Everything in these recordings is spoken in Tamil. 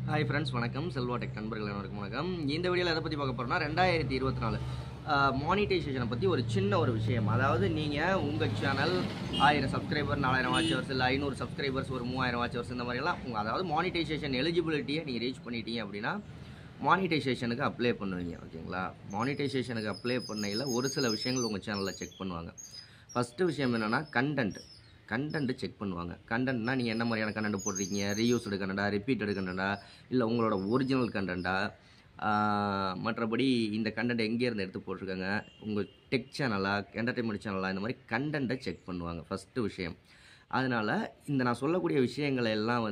ஹாய் ஃப்ரெண்ட்ஸ், வணக்கம். செல்வா டெக் நண்பர்கள் அனைவருக்கும் வணக்கம். இந்த வீடியோவில் எதை பற்றி பார்க்க போகிறோம்னா 2024 மானிட்டைசேஷனை பற்றி ஒரு விஷயம். அதாவது நீங்கள் உங்கள் சேனல் 1000 சப்ஸ்கிரைபர், 4000 வாட்ச் ஹவர்ஸ், இல்லை 500 சப்ஸ்கிரைபர்ஸ், ஒரு 3000 வாட்ச் ஹவர்ஸ், இந்த மாதிரிலாம் அதாவது மானிட்டைசேஷன் எலிஜிபிலிட்டியை நீங்கள் ரீச் பண்ணிட்டீங்க அப்படின்னா மானிட்டைசேஷனுக்கு அப்ளை பண்ணுவீங்க. ஓகேங்களா? மானிட்டைசேஷனுக்கு அப்ளை பண்ணையில் ஒரு சில விஷயங்கள் உங்கள் சேனலில் செக் பண்ணுவாங்க. ஃபஸ்ட்டு விஷயம் என்னென்னா கண்டென்ட்டு செக் பண்ணுவாங்க. கண்டென்ட்னா நீங்கள் என்ன மாதிரியான கண்டென்ட் போடுறீங்க, ரீயூஸ்டு கண்டென்ட்டா, ரிப்பீட்டடு கண்டென்ட்டா, இல்லை உங்களோட ஒரிஜினல் கண்டென்ட்டா, மற்றபடி இந்த கண்டென்ட் எங்கேருந்து எடுத்து போட்டிருக்காங்க, உங்கள் டெக் சேனலா, என்டர்டெயின்மெண்ட் சேனலா, இந்த மாதிரி கண்டென்ட்டை செக் பண்ணுவாங்க ஃபஸ்ட்டு விஷயம். அதனால் இந்த நான் சொல்லக்கூடிய விஷயங்களை எல்லாம்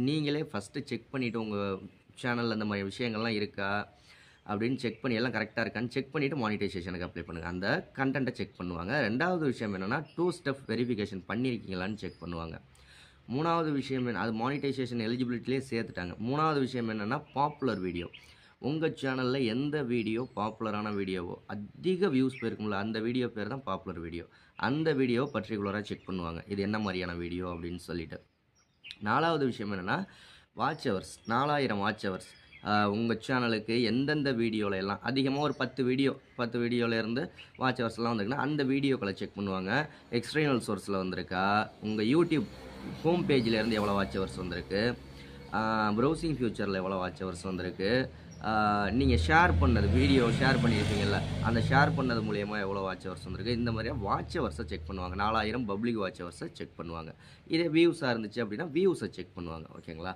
நீங்களே ஃபஸ்ட்டு செக் பண்ணிவிட்டு உங்கள் சேனலில் இந்த மாதிரி விஷயங்கள்லாம் இருக்கா அப்படின்னு செக் பண்ணி எல்லாம் கரெக்டாக இருக்கான்னு செக் பண்ணிவிட்டு மானிட்டைசேஷனுக்கு அப்ளை பண்ணுங்கள். அந்த கண்டென்ட்டை செக் பண்ணுவாங்க. ரெண்டாவது விஷயம் என்னென்னா 2 ஸ்டெப் வெரிஃபிகேஷன் பண்ணியிருக்கீங்களான்னு செக் பண்ணுவாங்க. மூணாவது விஷயம் அது மானிட்டைசேஷன் எலிஜிபிலிட்டிலே சேர்த்துட்டாங்க. மூணாவது விஷயம் என்னென்னா பாப்புலர் வீடியோ. உங்கள் சேனலில் எந்த வீடியோ பாப்புலரான வீடியோவோ, அதிக வியூஸ் போயிருக்கும்ல, அந்த வீடியோ பேர் தான் பாப்புலர் வீடியோ. அந்த வீடியோவை பர்டிகுலராக செக் பண்ணுவாங்க, இது என்ன மாதிரியான வீடியோ அப்படின்னு சொல்லிட்டு. நாலாவது விஷயம் என்னென்னா வாட்ச் ஹவர்ஸ். 4000 வாட்ச் ஹவர்ஸ் உங்கள் சேனலுக்கு எந்தெந்த வீடியோவில் எல்லாம் அதிகமாக ஒரு 10 வீடியோலேருந்து வாட்ச் ஹவர்ஸ்லாம் வந்திருக்குன்னா அந்த வீடியோக்களை செக் பண்ணுவாங்க. எக்ஸ்டர்னல் சோர்ஸில் வந்திருக்கா, உங்கள் யூடியூப் ஹோம் பேஜ்லேருந்து எவ்வளோ வாட்ச் ஹவர்ஸ் வந்திருக்கு, ப்ரௌசிங் ஃபியூச்சரில் எவ்வளோ வாட்ச் ஹவர்ஸ் வந்திருக்கு, நீங்கள் வீடியோ ஷேர் பண்ணியிருப்பீங்கள்ல, அந்த ஷேர் பண்ணது மூலயமா எவ்வளோ வாட்ச் ஹவர்ஸ் வந்திருக்கு, இந்த மாதிரியாக வாட்ச் ஹவர்ஸை செக் பண்ணுவாங்க. 4000 பப்ளிக் வாட்ச் ஹவர்ஸை செக் பண்ணுவாங்க. இதே வியூஸாக இருந்துச்சு அப்படின்னா வியூஸை செக் பண்ணுவாங்க. ஓகேங்களா?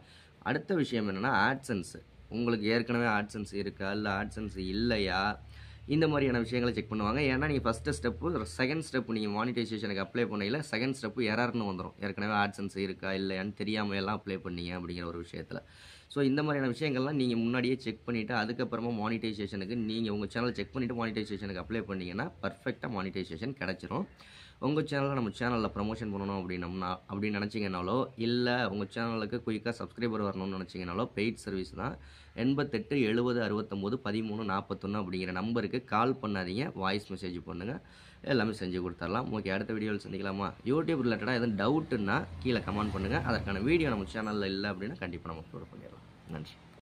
அடுத்த விஷயம் என்னென்னா ஆட்சன்ஸு. உங்களுக்கு ஏற்கனவே ஆட்சன்ஸ் இருக்கா, இல்லை ஆட்சன்ஸ் இல்லையா, இந்த மாதிரியான விஷயங்களை செக் பண்ணுவாங்க. ஏன்னா நீங்கள் ஃபஸ்ட்டு ஸ்டெப்பு, செகண்ட் ஸ்டெப்பு நீங்கள் மானிட்டைசேஷனுக்கு அப்ளை பண்ணையில் செகண்ட் ஸ்டெப்பு எரர்னு வந்துடும். ஏற்கனவே ஆட்சன்ஸ் இருக்கா இல்லையான்னு தெரியாமல் எல்லாம் அப்ளை பண்ணீங்க அப்படிங்கிற ஒரு விஷயத்தில். ஸோ இந்த மாதிரியான விஷயங்கள்லாம் நீங்கள் முன்னாடியே செக் பண்ணிவிட்டு அதுக்கப்புறமா மானிட்டைசேஷனுக்கு நீங்கள் உங்கள் சேனல் செக் பண்ணிவிட்டு மானிட்டைசேஷனுக்கு அப்ளை பண்ணிங்கன்னா பர்ஃபெக்டாக மானிட்டைசேஷன் கிடச்சிரும். உங்கள் சேனலில் நம்ம சேனலில் ப்ரமோஷன் பண்ணணும் அப்படின்னு நினச்சிங்கனாலோ, இல்லை உங்கள் சேனலுக்கு குயிக்காக சப்ஸ்கிரைபர் வரணும்னு நினச்சிங்கனாலோ பெய்ட் சர்வீஸ் தான். 88 70 69 13 41 அப்படிங்கிற நம்பருக்கு கால் பண்ணாதீங்க, வாய்ஸ் மெசேஜ் பண்ணுங்கள், எல்லாமே செஞ்சு கொடுத்துடலாம். ஓகே, அடுத்த வீடியோவில் சந்திக்கலாமா? யூடியூப் ரிலேட்டடாக எதுவும் டவுட்டுன்னா கீழே கமெண்ட் பண்ணுங்கள். அதற்கான வீடியோ நம்ம சேனலில் இல்லை அப்படின்னா கண்டிப்பாக நம்ம அப்லோட் பண்ணிடலாம். நன்றி.